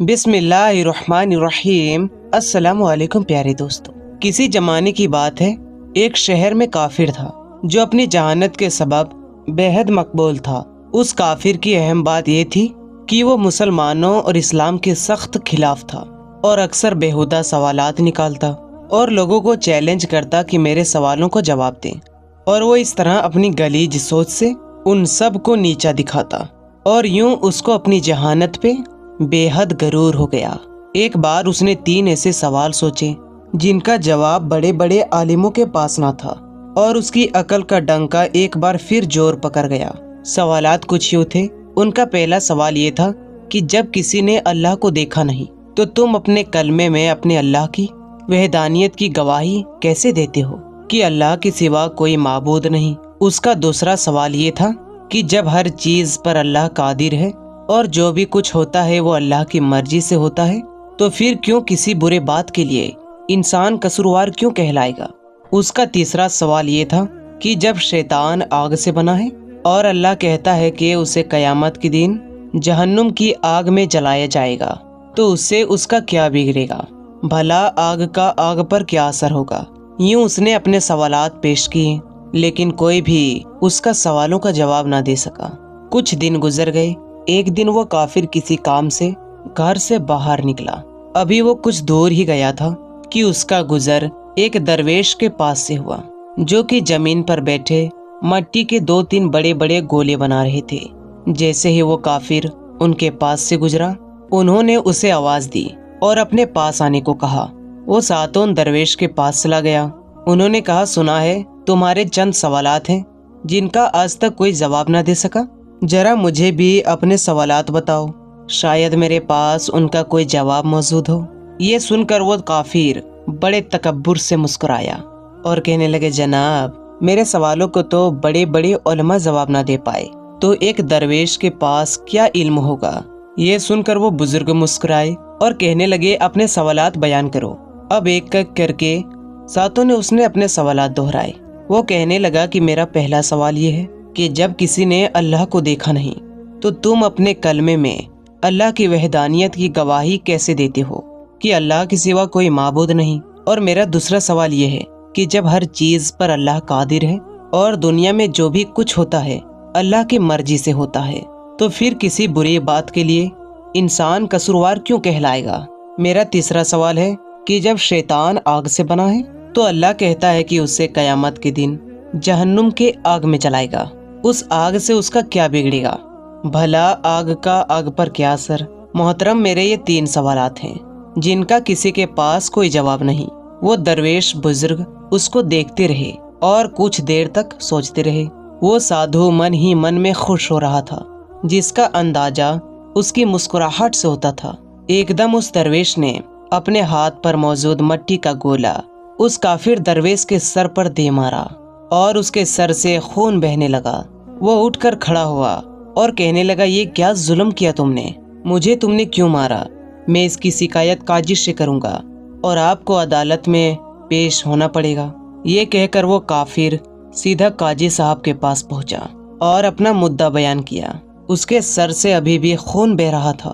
बिस्मिल्लाहिर्रहमानिर्रहीम। अस्सलाम वालेकुम प्यारे दोस्तों। किसी जमाने की बात है, एक शहर में काफिर था जो अपनी जहानत के सबब बेहद मकबूल था। उस काफिर की अहम बात ये थी कि वो मुसलमानों और इस्लाम के सख्त खिलाफ था और अक्सर बेहुदा सवालात निकालता और लोगों को चैलेंज करता कि मेरे सवालों को जवाब दें। और वो इस तरह अपनी गलीज सोच से उन सब को नीचा दिखाता और यूं उसको अपनी जहानत पे बेहद गरूर हो गया। एक बार उसने 3 ऐसे सवाल सोचे जिनका जवाब बड़े बड़े आलिमों के पास ना था और उसकी अकल का डंका एक बार फिर जोर पकड़ गया। सवालात कुछ यूं थे। उनका पहला सवाल ये था कि जब किसी ने अल्लाह को देखा नहीं तो तुम अपने कलमे में अपने अल्लाह की वहदानियत की गवाही कैसे देते हो कि अल्लाह के सिवा कोई माबूद नहीं। उसका दूसरा सवाल ये था कि जब हर चीज पर अल्लाह कादिर है और जो भी कुछ होता है वो अल्लाह की मर्जी से होता है, तो फिर क्यों किसी बुरे बात के लिए इंसान कसूरवार क्यों कहलाएगा। उसका तीसरा सवाल ये था कि जब शैतान आग से बना है और अल्लाह कहता है कि उसे कयामत के दिन जहन्नुम की आग में जलाया जाएगा, तो उससे उसका क्या बिगड़ेगा, भला आग का आग पर क्या असर होगा। यूं उसने अपने सवालात पेश किए, लेकिन कोई भी उसका सवालों का जवाब ना दे सका। कुछ दिन गुजर गए। एक दिन वो काफिर किसी काम से घर से बाहर निकला। अभी वो कुछ दूर ही गया था कि उसका गुजर एक दरवेश के पास से हुआ, जो कि जमीन पर बैठे मट्टी के 2-3 बड़े बड़े गोले बना रहे थे। जैसे ही वो काफिर उनके पास से गुजरा, उन्होंने उसे आवाज दी और अपने पास आने को कहा। वो सातों दरवेश के पास चला गया। उन्होंने कहा, सुना है तुम्हारे चंद सवालात हैं जिनका आज तक कोई जवाब न दे सका। जरा मुझे भी अपने सवालात बताओ, शायद मेरे पास उनका कोई जवाब मौजूद हो। ये सुनकर वो काफिर बड़े तकब्बुर से मुस्कुराया और कहने लगे, जनाब मेरे सवालों को तो बड़े बड़े उलमा जवाब ना दे पाए, तो एक दरवेश के पास क्या इल्म होगा। ये सुनकर वो बुजुर्ग मुस्कुराए और कहने लगे, अपने सवालात बयान करो। अब एक एक करके सातों ने उसने अपने सवालात दोहराए। वो कहने लगा कि मेरा पहला सवाल ये है कि जब किसी ने अल्लाह को देखा नहीं तो तुम अपने कलमे में अल्लाह की वहदानियत की गवाही कैसे देते हो कि अल्लाह के सिवा कोई माबूद नहीं। और मेरा दूसरा सवाल ये है कि जब हर चीज पर अल्लाह कादिर है और दुनिया में जो भी कुछ होता है अल्लाह की मर्जी से होता है, तो फिर किसी बुरी बात के लिए इंसान कसूरवार क्यों कहलाएगा। मेरा तीसरा सवाल है कि जब शैतान आग से बना है तो अल्लाह कहता है कि उसे कयामत के दिन जहन्नुम के आग में जलाएगा, उस आग से उसका क्या बिगड़ेगा, भला आग का आग पर क्या असर। मोहतरम, मेरे ये 3 सवालात हैं जिनका किसी के पास कोई जवाब नहीं। वो दरवेश बुजुर्ग उसको देखते रहे और कुछ देर तक सोचते रहे। वो साधु मन ही मन में खुश हो रहा था, जिसका अंदाजा उसकी मुस्कुराहट से होता था। एकदम उस दरवेश ने अपने हाथ पर मौजूद मट्टी का गोला उस काफिर दरवेश के सर पर दे मारा और उसके सर से खून बहने लगा। वो उठकर खड़ा हुआ और कहने लगा, ये क्या जुल्म किया तुमने, मुझे तुमने क्यों मारा। मैं इसकी शिकायत काजी से करूंगा और आपको अदालत में पेश होना पड़ेगा। ये कहकर वो काफिर सीधा काजी साहब के पास पहुंचा और अपना मुद्दा बयान किया। उसके सर से अभी भी खून बह रहा था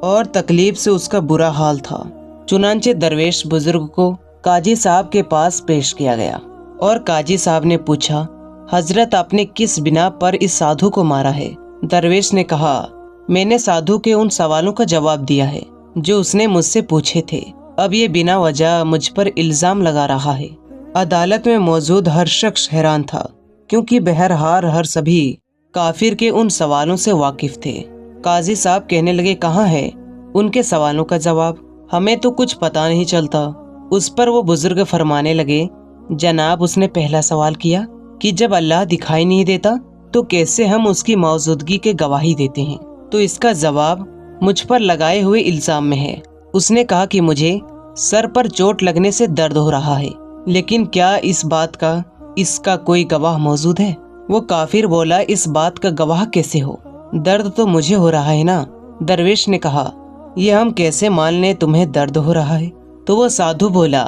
और तकलीफ से उसका बुरा हाल था। चुनांचे दरवेश बुजुर्ग को काजी साहब के पास पेश किया गया और काजी साहब ने पूछा, हजरत आपने किस बिना पर इस साधु को मारा है। दरवेश ने कहा, मैंने साधु के उन सवालों का जवाब दिया है जो उसने मुझसे पूछे थे। अब ये बिना वजह मुझ पर इल्जाम लगा रहा है। अदालत में मौजूद हर शख्स हैरान था, क्योंकि बहरहाल हर सभी काफिर के उन सवालों से वाकिफ थे। काजी साहब कहने लगे, कहाँ है उनके सवालों का जवाब, हमें तो कुछ पता नहीं चलता। उस पर वो बुजुर्ग फरमाने लगे, जनाब उसने पहला सवाल किया कि जब अल्लाह दिखाई नहीं देता तो कैसे हम उसकी मौजूदगी के गवाही देते हैं, तो इसका जवाब मुझ पर लगाए हुए इल्जाम में है। उसने कहा कि मुझे सर पर चोट लगने से दर्द हो रहा है, लेकिन क्या इस बात का इसका कोई गवाह मौजूद है। वो काफिर बोला, इस बात का गवाह कैसे हो, दर्द तो मुझे हो रहा है ना। दरवेश ने कहा, यह हम कैसे मान लें तुम्हें दर्द हो रहा है। तो वो साधु बोला,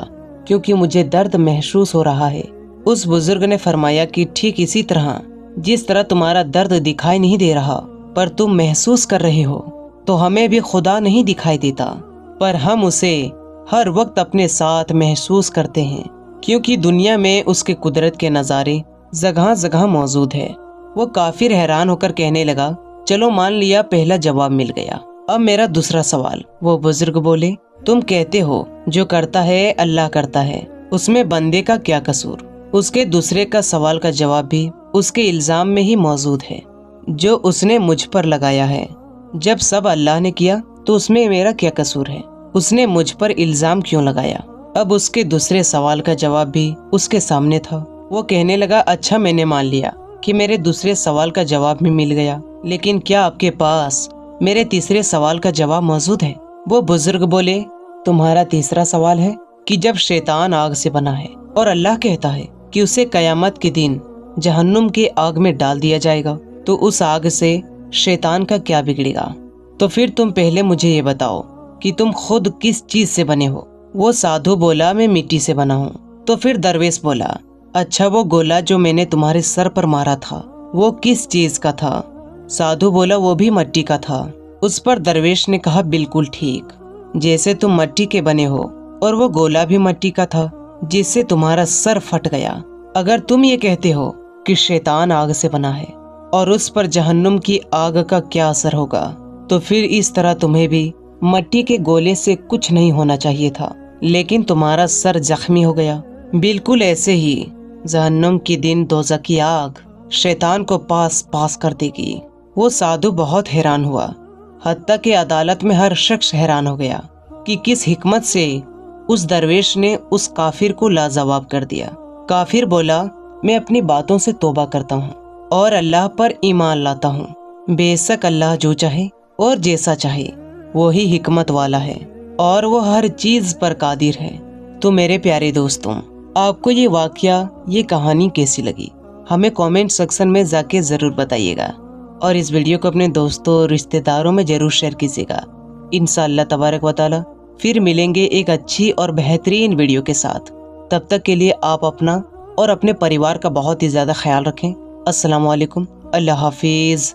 क्योंकि मुझे दर्द महसूस हो रहा है। उस बुजुर्ग ने फरमाया कि ठीक इसी तरह जिस तरह तुम्हारा दर्द दिखाई नहीं दे रहा पर तुम महसूस कर रहे हो, तो हमें भी खुदा नहीं दिखाई देता, पर हम उसे हर वक्त अपने साथ महसूस करते हैं, क्योंकि दुनिया में उसके कुदरत के नज़ारे जगह जगह मौजूद है। वो काफिर हैरान होकर कहने लगा, चलो मान लिया पहला जवाब मिल गया, अब मेरा दूसरा सवाल। वो बुजुर्ग बोले, तुम कहते हो जो करता है अल्लाह करता है, उसमें बंदे का क्या कसूर? उसके दूसरे का सवाल का जवाब भी उसके इल्जाम में ही मौजूद है जो उसने मुझ पर लगाया है। जब सब अल्लाह ने किया तो उसमें मेरा क्या कसूर है? उसने मुझ पर इल्जाम क्यों लगाया? अब उसके दूसरे सवाल का जवाब भी उसके सामने था। वो कहने लगा, अच्छा मैंने मान लिया कि मेरे दूसरे सवाल का जवाब भी मिल गया, लेकिन क्या आपके पास मेरे तीसरे सवाल का जवाब मौजूद है? वो बुजुर्ग बोले, तुम्हारा तीसरा सवाल है कि जब शैतान आग से बना है और अल्लाह कहता है कि उसे कयामत के दिन जहन्नुम की आग में डाल दिया जाएगा, तो उस आग से शैतान का क्या बिगड़ेगा? तो फिर तुम पहले मुझे ये बताओ कि तुम खुद किस चीज से बने हो? वो साधु बोला, मैं मिट्टी से बना हूँ। तो फिर दरवेश बोला, अच्छा वो गोला जो मैंने तुम्हारे सर पर मारा था वो किस चीज का था? साधु बोला, वो भी मिट्टी का था। उस पर दरवेश ने कहा, बिल्कुल ठीक, जैसे तुम मिट्टी के बने हो और वो गोला भी मिट्टी का था जिससे तुम्हारा सर फट गया। अगर तुम ये कहते हो कि शैतान आग से बना है और उस पर जहन्नुम की आग का क्या असर होगा, तो फिर इस तरह तुम्हें भी मिट्टी के गोले से कुछ नहीं होना चाहिए था, लेकिन तुम्हारा सर जख्मी हो गया। बिल्कुल ऐसे ही जहन्नुम की दिन दोज़ख की आग शैतान को पास पास कर देगी। वो साधु बहुत हैरान हुआ, हत्ता कि अदालत में हर शख्स हैरान हो गया कि किस हिकमत से उस दरवेश ने उस काफिर को लाजवाब कर दिया। काफिर बोला, मैं अपनी बातों से तौबा करता हूँ और अल्लाह पर ईमान लाता हूँ। बेशक अल्लाह जो चाहे और जैसा चाहे वो ही हिकमत वाला है और वो हर चीज पर कादिर है। तो मेरे प्यारे दोस्तों, आपको ये वाकया, ये कहानी कैसी लगी? हमें कमेंट सेक्शन में जाके ज़रूर बताइएगा और इस वीडियो को अपने दोस्तों और रिश्तेदारों में ज़रूर शेयर कीजिएगा। इंशाअल्लाह तबारक व तआला फिर मिलेंगे एक अच्छी और बेहतरीन वीडियो के साथ। तब तक के लिए आप अपना और अपने परिवार का बहुत ही ज़्यादा ख्याल रखें। अस्सलामु अलैकुम, अल्लाह हाफिज़।